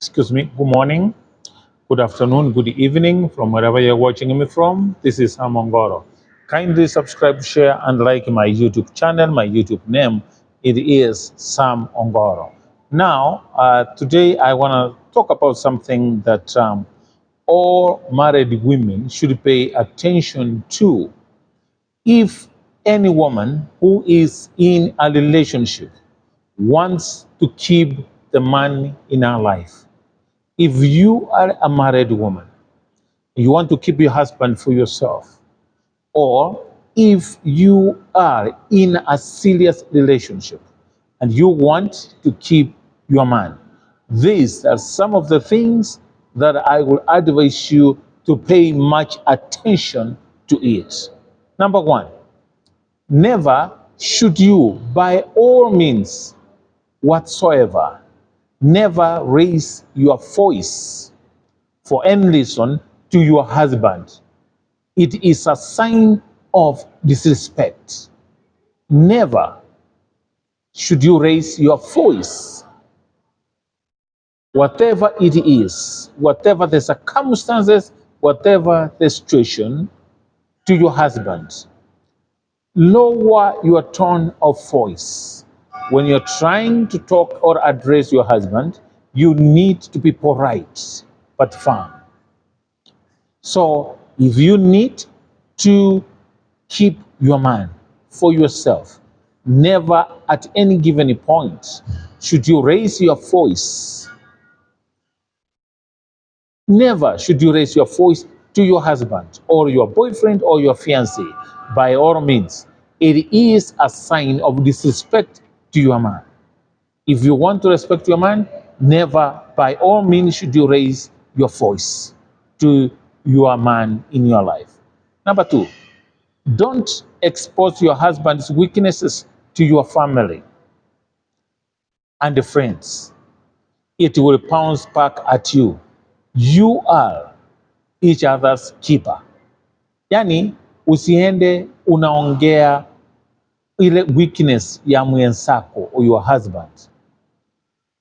Excuse me, good morning, good afternoon, good evening from wherever you're watching me from. This is Sam Ongoro. Kindly subscribe, share, and like my YouTube channel. My YouTube name, it is Sam Ongoro. Now, today I want to talk about something that all married women should pay attention to. If any woman who is in a relationship wants to keep the man in her life, if you are a married woman, you want to keep your husband for yourself, or if you are in a serious relationship and you want to keep your man, these are some of the things that I will advise you to pay much attention to it. Number one, never should you, by all means whatsoever, never raise your voice for any reason to your husband. It is a sign of disrespect. Never should you raise your voice, whatever it is, whatever the circumstances, whatever the situation, to your husband. Lower your tone of voice. When you're trying to talk or address your husband, you need to be polite but firm. So if you need to keep your man for yourself, never at any given point should you raise your voice. Never should you raise your voice to your husband or your boyfriend or your fiancé. By all means, it is a sign of disrespect to your man. If you want to respect your man, never by all means should you raise your voice to your man in your life. Number two, don't expose your husband's weaknesses to your family and friends. It will bounce back at you. You are each other's keeper. Yani, usiende unaongea ile weakness ya mwenzako or your husband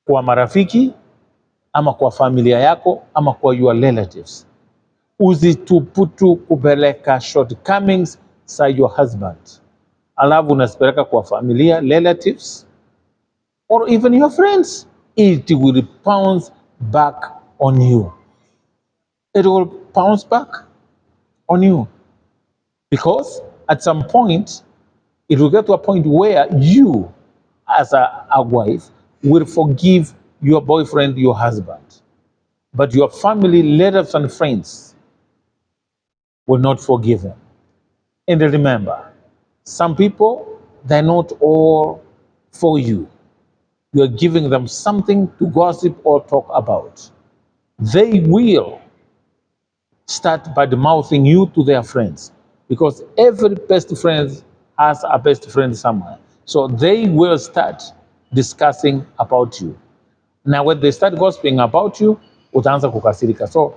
kwa marafiki ama kwa familia yako ama kwa your relatives. Uzituputu kupeleka shortcomings za your husband, alafu unazipeleka kwa familia, relatives, or even your friends. It will bounce back on you. It will bounce back on you, because at some point it will get to a point where you as a wife will forgive your boyfriend, your husband, but your family, relatives, and friends will not forgive him. And remember, some people, they're not all for you. You're giving them something to gossip or talk about. They will start by mouthing you to their friends, because every best friend has a best friend somewhere. So they will start discussing about you. Now when they start gossiping about you, utaanza kukasirika. So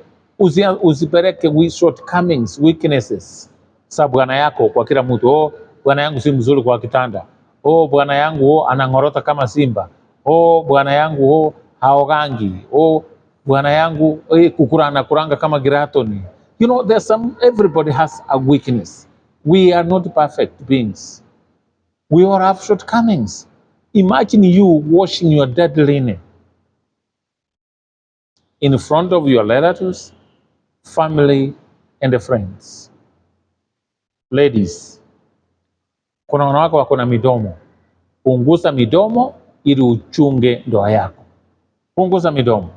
usipeleke shortcomings, weaknesses sa bwana yako kwa kila mtu. Oh, bwana yangu si mzuri kwa kitanda. Oh, bwana yangu anangorota kama simba. Oh, bwana yangu haogangi. Oh, bwana yangu kuranga kama giratoni. You know, everybody has a weakness. We are not perfect beings. We all have shortcomings. Imagine you washing your dirty linen in front of your relatives, family, and friends. Ladies, kuna wanawake wako na midomo. Punguza midomo ili uchunge ndoa yako. Punguza midomo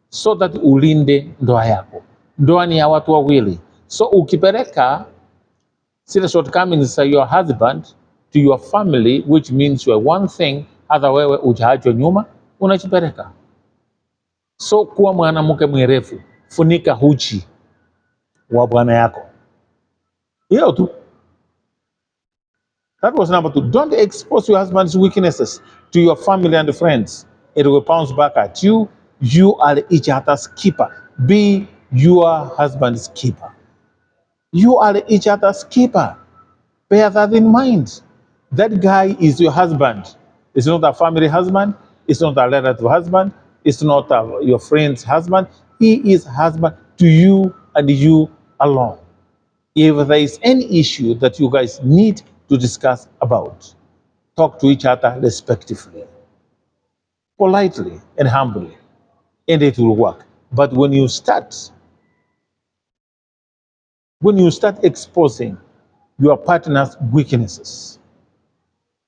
so that ulinde ndoa yako. Ndoa ni ya watu wawili. So ukipeleka zile shortcomings za your husband to your family, which means you are one thing, hata wewe ujaachwa nyuma, unachipeleka. So kuwa mwanamke mwerefu, funika huchi wa bwana yako. Hiyo tu. That was number two. Don't expose your husband's weaknesses to your family and friends. It will bounce back at you. You are each other's keeper. Be your husband's keeper. You are each other's keeper. Bear that in mind. That guy is your husband. It's not a family husband. It's not a relative husband. It's not your friend's husband. He is husband to you and you alone. If there is any issue that you guys need to discuss about, talk to each other respectfully, politely and humbly, and it will work. But when you start exposing your partner's weaknesses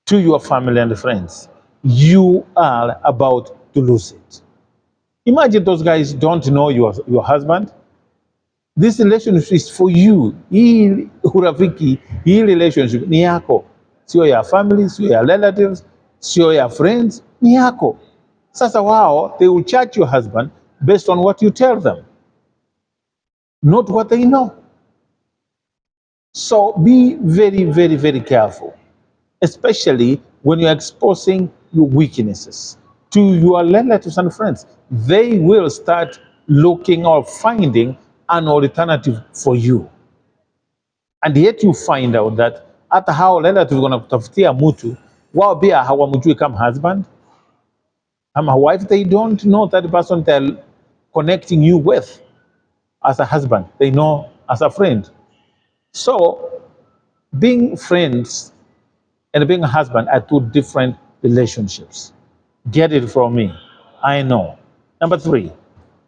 to your family and friends, you are about to lose it. Imagine those guys don't know your husband. This relationship is for you. Hii urafiki, hii relationship ni yako, sio ya family, sio ya relatives, sio ya friends, ni yako. Sasa wao, they will judge your husband based on what you tell them, not what they know. So be very, very, very careful, especially when you're exposing your weaknesses to your relatives and friends. They will start looking or finding an alternative for you. And yet you find out that hata hao relatives wanakutafutia mtu, wao pia hawamjui kama husband ama wife. They don't know that person they're connecting you with as a husband. They know as a friend. So being friends and being a husband are two different relationships. Get it from me. I know. Number 3,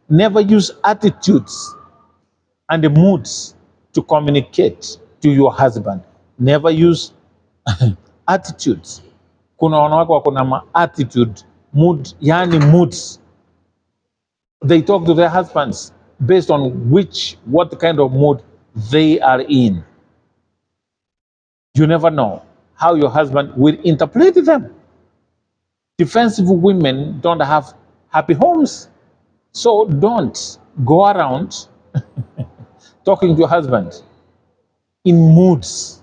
never use attitudes and the moods to communicate to your husband. Never use attitudes. Kuna wanawake wako na attitude, mood, yani moods. They talk to their husbands based on what kind of mood they are in. You never know how your husband will interpret them. Defensive women don't have happy homes. So don't go around talking to your husband in moods.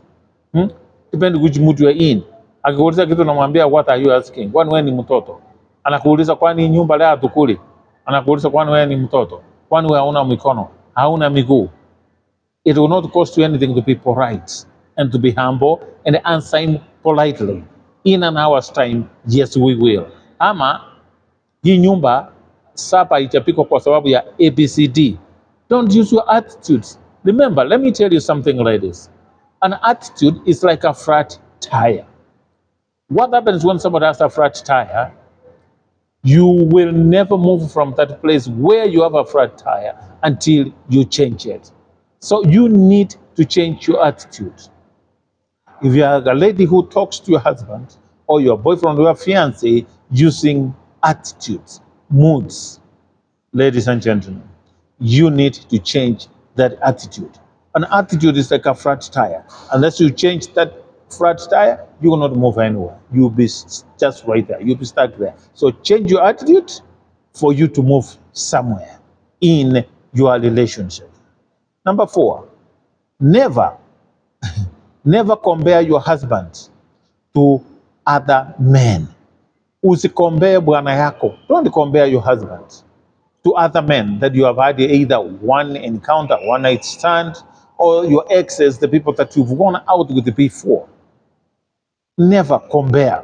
Depend which mood you are in. Akikuuliza kitu namwambia what are you asking? Kwani wewe ni mtoto? Anakuuliza kwani nyumba leo hatukuli? Anakuuliza kwani wewe ni mtoto? Kwani wewe hauna mikono? Hauna miguu? It will not cost you anything to be polite and to be humble and answer him politely. In an hour's time, yes we will. Ama hii nyumba sapa itapikwa kwa sababu ya ABCD. Don't use your attitudes. Remember, let me tell you something like this. An attitude is like a flat tire. What happens when somebody has a flat tire? You will never move from that place where you have a flat tire until you change it. So you need to change your attitude. If you are a lady who talks to your husband or your boyfriend or your fiancé using attitudes, moods, ladies and gentlemen, you need to change that attitude. An attitude is like a flat tire. Unless you change that flat tire, you will not move anywhere. You'll be just right there. You'll be stuck there. So change your attitude for you to move somewhere in your relationship. Number 4, never compare your husband to other men. Usikombee bwana yako. Don't compare your husband to other men that you have had either one encounter, one night stand, or your exes, the people that you've gone out with before. Never compare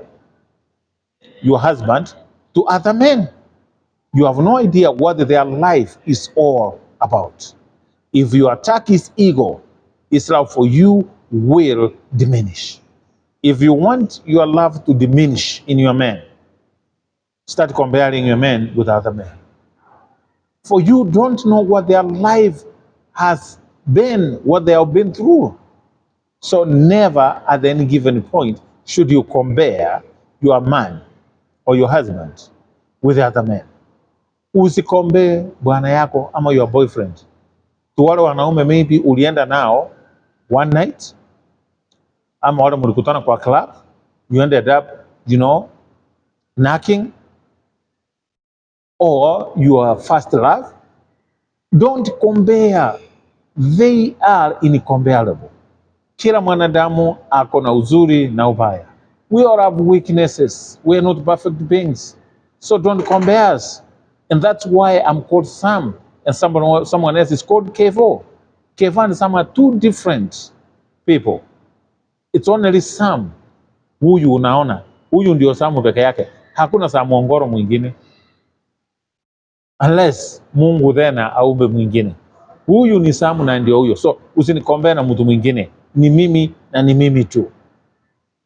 your husband to other men. You have no idea what their life is all about. If you attack his ego, his love for you will diminish. If you want your love to diminish in your man, start comparing your men with other men. For you don't know what their life has been, what they have been through. So never at any given point should you compare your man or your husband with the other men. Usikombe bwana yako ama your boyfriend to wale wanaume maybe ulienda nao one night, ama wale mlikutana kwa club, you ended up, knocking, or your first love. Don't compare. They are incomparable. Kila mwanadamu ako na uzuri na ubaya. We all have weaknesses. We are not perfect beings. So don't compare us. And that's why I'm called Sam and someone else is called Kevo. Kevo and Sam are two different people. It's only Sam. Huyu unaona. Huyu ndio Sam peke yake. Hakuna Sam Ongoro mwingine. unless Mungu tena aumbe mwingine. Huyu ni Samu na ndio huyo, so usinikombea na mtu mwingine, ni mimi na ni mimi tu.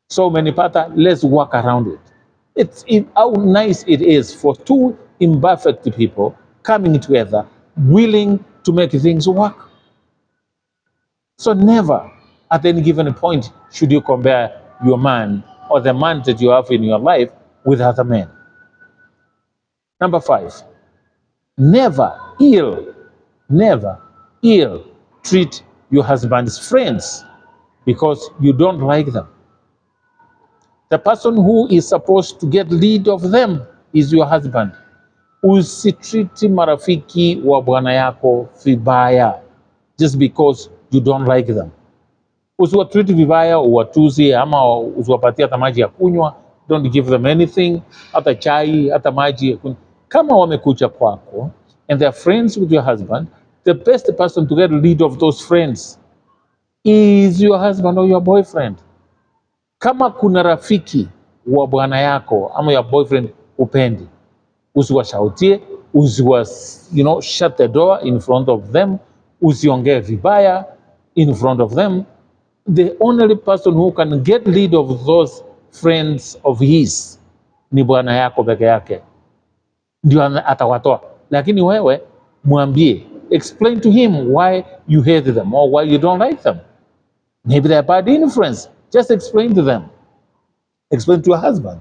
So umenipata, let's work around it. How nice it is for two imperfect people coming together, willing to make things work. So never at any given point should you compare your man or the man that you have in your life with other men. Number 5, never ill treat your husband's friends because you don't like them. The person who is supposed to get lead of them is your husband. Usitriti marafiki wa bwana yako vibaya just because you don't like them. Usiwatriti vibaya, uwatuzi ama usiwapatia hata maji ya kunywa. Don't give them anything, hata chai, hata maji. Kama wamekuja kwako and they are friends with your husband, the best person to get lead of those friends is your husband or your boyfriend. Kama kuna rafiki wa bwana yako ama your boyfriend upendi, usiwashautie, shut the door in front of them, usiongee vibaya in front of them. The only person who can get lead of those friends of his ni bwana yako peke yake, ndio atawatoa. Lakini wewe mwambie, explain to him why you hate them or why you don't like them. Maybe they're bad influence. Just explain to them. Explain to your husband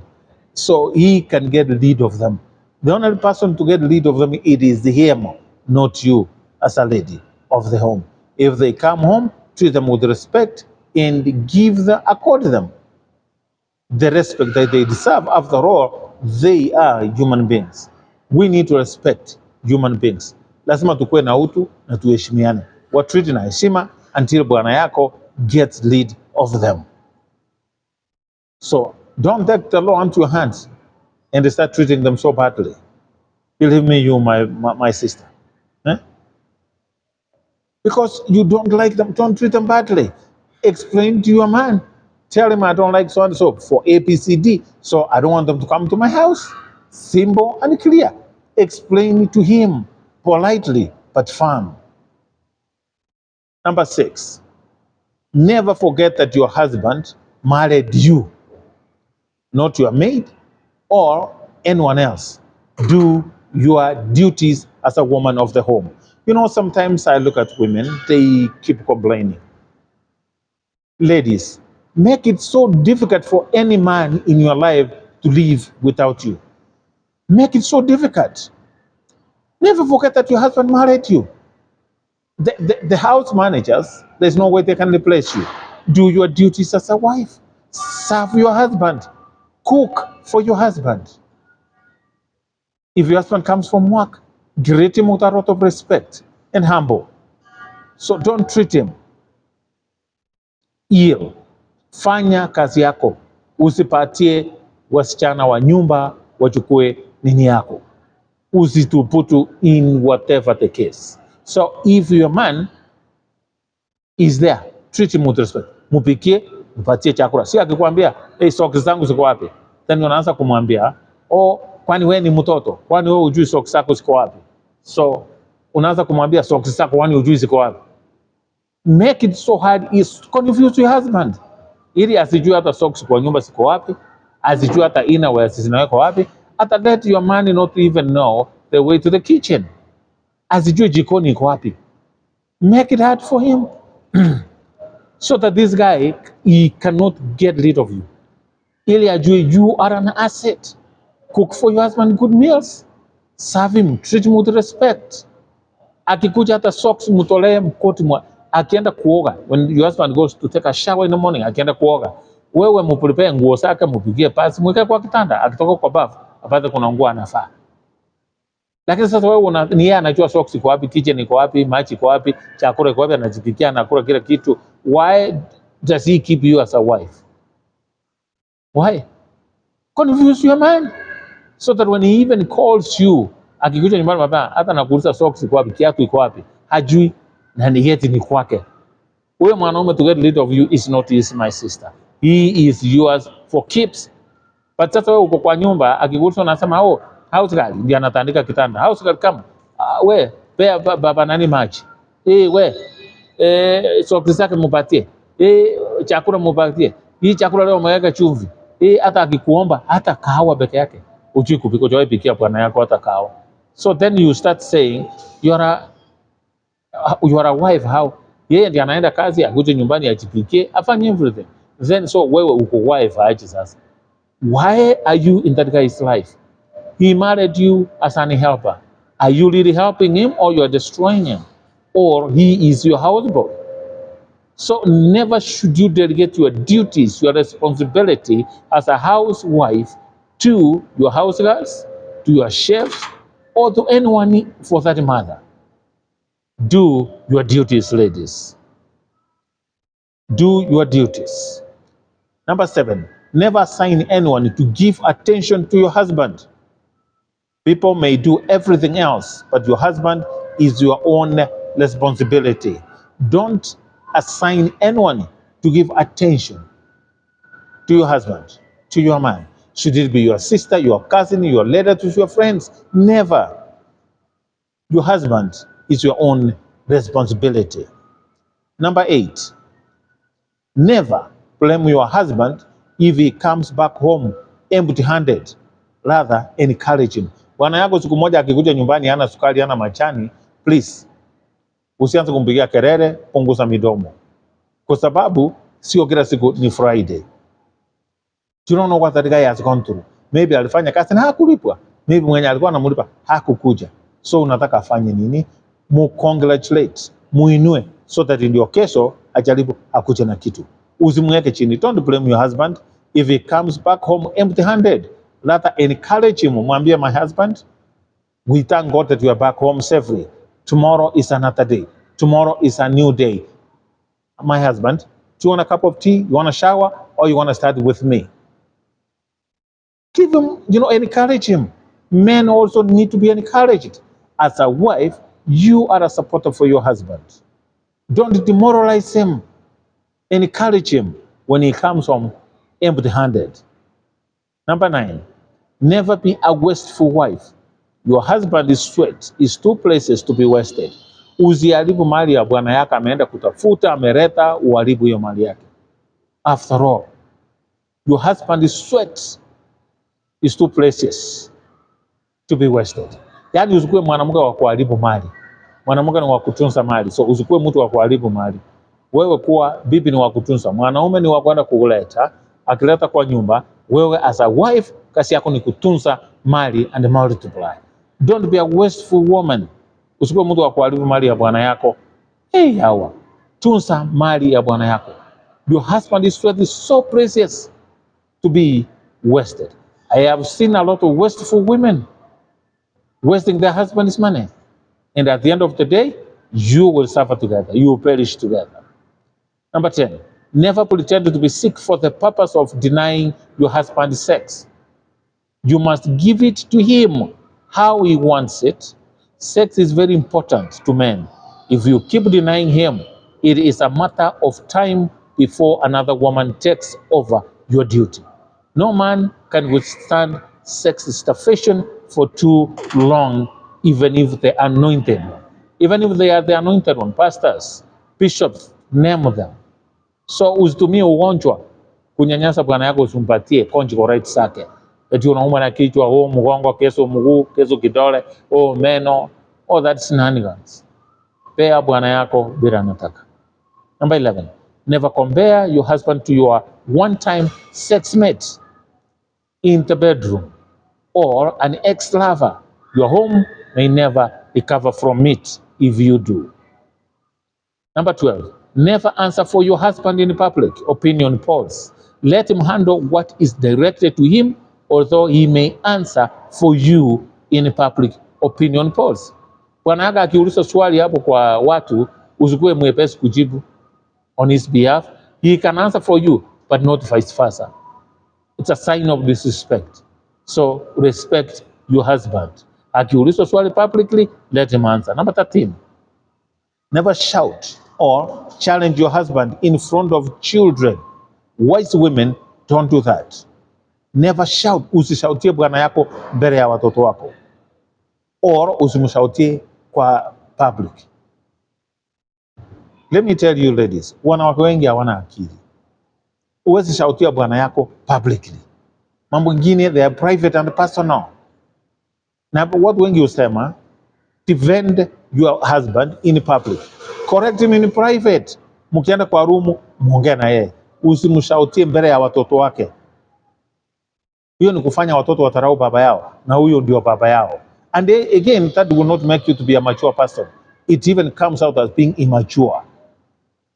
so he can get lead of them. The only person to get lead of them, it is him, not you as a lady of the home. If they come home, treat them with respect and accord them the respect that they deserve. After all, they are human beings. We need to respect human beings. Lazima tukue na utu na tuheshimiane. Watreat na heshima until bwana yako gets lead of them. So don't take the law into your hands and start treating them so badly. Believe me, you, my sister. Because you don't like them, don't treat them badly. Explain to your man. Tell him I don't like so and so for ABCD, so I don't want them to come to my house. Simple and clear. Explain to him politely but firm. Number 6, never forget that your husband married you, not your maid or anyone else. Do your duties as a woman of the home. Sometimes I look at women, they keep complaining. Ladies, make it so difficult for any man in your life to live without you. Make it so difficult. Never forget that your husband married you. The house managers, there's no way they can replace you. Do your duties as a wife. Serve your husband. Cook for your husband. If your husband comes from work, greet him with a lot of respect and humble. So don't treat him ill. Fanya kazi yako. Usipatie wasichana wa nyumba wachukue nini yako. Usituputu in whatever the case. So if your man is there, treat him with respect. Mupikie, mpatie chakula. Si akikwambia, socks zangu ziko wapi? Then unaanza kumwambia, kwani wewe ni mtoto? Kwani wewe hujui socks zako ziko wapi? So unaanza kumwambia socks zako kwani hujui ziko wapi? Make it so hard is confuse your husband. Ili asijue hata socks kwa nyumba ziko wapi, asijue hata innerwear zinawekwa wapi, hata let your man not even know the way to the kitchen. Asijue jikoni iko wapi. Make it hard for him so that this guy, he cannot get rid of you. Ili ajue you are an asset. Cook for your husband good meals. Serve him, treat him with respect. Akikuja hata socks mutolee mkoti akienda kuoga. When your husband goes to take a shower in the morning, akienda kuoga, wewe muprepare nguo zake, mupigie pasi, mweke kwa kitanda, akitoka kwa bafu, apate kuna nguo anafaa. Lakini sasa wewe ni yeye anajua socks iko wapi, kitchen iko wapi, maji iko wapi, chakula iko wapi, anajipikia, anakula kila kitu. Why does he keep you as a wife? Why? Confuse your man so that when he even calls you, akikuja nyumbani baba, hata nakuuliza socks iko wapi, kiatu iko wapi, hajui na ni yeti ni kwake. Wewe mwanaume, to get rid of you is not his, my sister. He is yours for keeps. But sasa wewe uko kwa nyumba, akikuuliza unasema House girl ndiye anatandika kitanda. House girl kama we pea baba nani maji. We sokisi yake mupatie. Chakula mupatie. Hii chakula leo umeweka chumvi. Hata akikuomba hata kahawa peke yake ujui kupika, hujawahi pikia bwana yako hata kahawa. So then you start saying you are a wife. How? Yeye ndiye anaenda kazi, akuje nyumbani ajipikie, afanye everything. Then so wewe uko wife aje sasa? Why are you in that guy's life? He married you as an helper. Are you really helping him, or you are destroying him? Or he is your houseboy? So never should you delegate your duties, your responsibility as a housewife to your house girls, to your chefs, or to anyone for that matter. Do your duties, ladies. Do your duties. Number 7, never assign anyone to give attention to your husband. People may do everything else, but your husband is your own responsibility. Don't assign anyone to give attention to your husband, to your man. Should it be your sister, your cousin, your letter to your friends? Never. Your husband is your own responsibility. Number 8, never blame your husband if he comes back home empty-handed. Rather, encourage him. Bwana yako siku moja akikuja nyumbani hana sukari, hana machani, please usianze kumpigia kelele, punguza midomo, kwa sababu sio kila siku ni Friday. You don't know what that guy has gone through. Maybe alifanya kazi na hakulipwa, maybe mwenye alikuwa anamlipa hakukuja. So unataka afanye nini? Congratulate, muinue, so that ndio kesho ajaribu akuje na kitu. Usimweke chini. Don't blame your husband if he comes back home empty-handed. Rather encourage him. Mwambie, my husband, we thank God that you are back home safely. Tomorrow is another day. Tomorrow is a new day. My husband, do you want a cup of tea? You want a shower? Or you want to start with me? Give him, encourage him. Men also need to be encouraged. As a wife, you are a supporter for your husband. Don't demoralize him. Encourage him when he comes home empty-handed. Number 9, never be a wasteful wife. Your husband's sweat is 2 places to be wasted. Usiharibu mali ya bwana yake, ameenda kutafuta, ameleta, uharibu hiyo mali yake. After all, your husband's sweat is 2 places to be wasted. Yaani usikue mwanamke wa kuharibu mali. Mwanamke ni wa kutunza mali. So usikue mtu wa kuharibu mali. Wewe kuwa bibi ni wa kutunza. Mwanaume ni wa kwenda kuleta, akileta kwa nyumba. Wewe as a wife, kazi yako ni kutunza mali and multiply. Don't be a wasteful woman. Usikue mtu wa kuharibu mali ya bwana yako. Hawa. Tunza mali ya bwana yako. Your husband's sweat is so precious to be wasted. I have seen a lot of wasteful women wasting their husband's money. And at the end of the day, you will suffer together. You will perish together. Number 10, never pretend to be sick for the purpose of denying your husband sex. You must give it to him how he wants it. Sex is very important to men. If you keep denying him, it is a matter of time before another woman takes over your duty. No man can withstand sex starvation for too long, even if they are anointed one. Even if they are the anointed one, pastors, bishops, name them. So usitumie ugonjwa kunyanyasa bwana yako, usimpatie conjugal rights zake. Eti unauma na kichwa, mgongo, kesho mguu, kesho kidole, meno, all that shenanigans. Pea bwana yako bila nataka. Number 11, never compare your husband to your one-time sex mate in the bedroom or an ex-lover. Your home may never recover from it if you do. Number 12, never answer for your husband in public opinion polls. Let him handle what is directed to him, although he may answer for you in public opinion polls. Bwana yako akiuliza swali hapo kwa watu, usikue mwepesi kujibu on his behalf. He can answer for you, but not vice versa. It's a sign of disrespect. So respect your husband. Akiuliza swali publicly, let him answer. Number 13, never shout or challenge your husband in front of children. Wise women don't do that. Never shout. Usishautie bwana yako mbele ya watoto wako, or usimshautie kwa public. Let me tell you ladies, wanawake wengi hawana akili. Uwezi shautia bwana yako publicly. Mambo mengine they are private and personal. Na watu wengi husema defend your husband in public, correct him in private. Mkienda kwa room muongee na yeye, usimshautie mbele ya watoto wake. Hiyo ni kufanya watoto watarau baba yao, na huyo ndio baba yao. And again, that will not make you to be a mature person. It even comes out as being immature.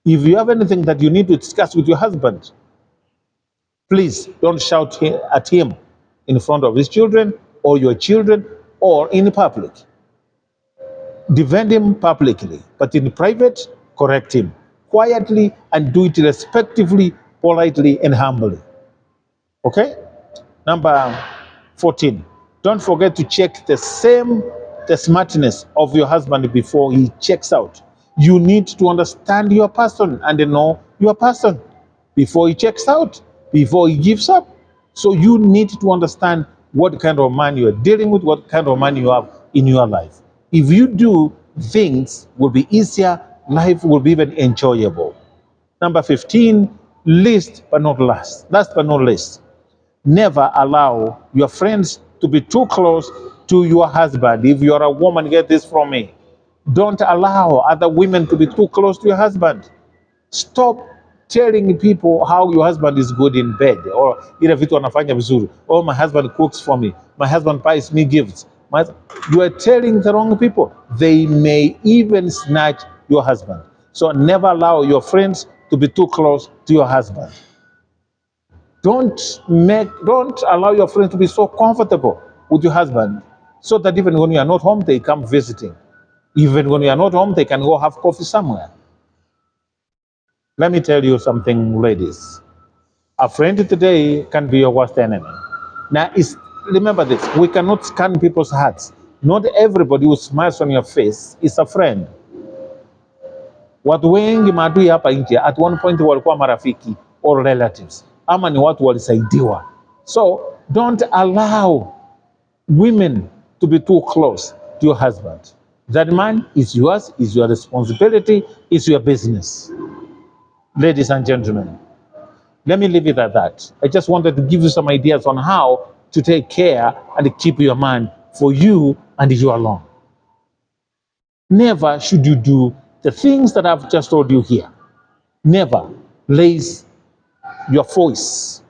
If you have anything that you need to discuss with your husband, please don't shout at him in front of his children or your children or in public. Defend him publicly, but in private, correct him quietly and do it respectively, politely, and humbly. Okay? Number 14. Don't forget to check the smartness of your husband before he checks out. You need to understand your person and know your person before he checks out, before he gives up. So you need to understand what kind of man you are dealing with, what kind of man you have in your life. If you do, things will be easier, life will be even enjoyable. Number 15, last but not least, never allow your friends to be too close to your husband. If you are a woman, get this from me. Don't allow other women to be too close to your husband. Stop telling people how your husband is good in bed, or ile vitu anafanya vizuri. Oh, my husband cooks for me. My husband buys me gifts. You are telling the wrong people. They may even snatch your husband. So never allow your friends to be too close to your husband. Don't allow your friends to be so comfortable with your husband so that even when you are not home, they come visiting. Even when you are not home, they can go have coffee somewhere. Let me tell you something, ladies. A friend today can be your worst enemy. Now, remember this, we cannot scan people's hearts. Not everybody who smiles on your face is a friend. Watu wengi maadui hapa nje at one point walikuwa marafiki or relatives, ama ni watu walisaidiwa. So don't allow women to be too close to your husband. That man is yours, is your responsibility, is your business. Ladies and gentlemen, let me leave it at that. I just wanted to give you some ideas on how to take care and keep your man for you and you alone. Never should you do the things that I've just told you here. Never raise your voice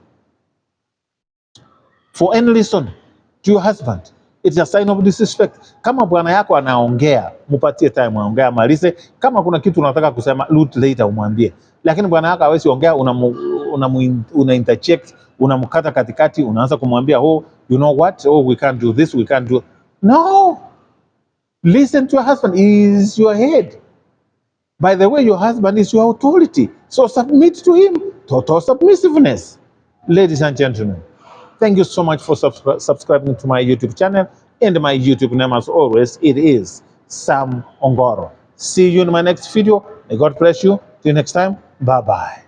for any reason to your husband. It's a sign of disrespect. Kama bwana yako anaongea, mupatie time aongea amalize. Kama kuna kitu unataka kusema, loot later umwambie. Lakini bwana yako hawezi ongea, una interject, unamkata katikati, unaanza kumwambia, oh, you know what? Oh, we can't do this, we can't do. No. Listen to your husband. He is your head. By the way, your husband is your authority. So submit to him. Total submissiveness. Ladies and gentlemen, thank you so much for subscribing to my YouTube channel. And my YouTube name, as always, it is Sam Ongoro. See you in my next video. May God bless you. Till next time. Bye-bye.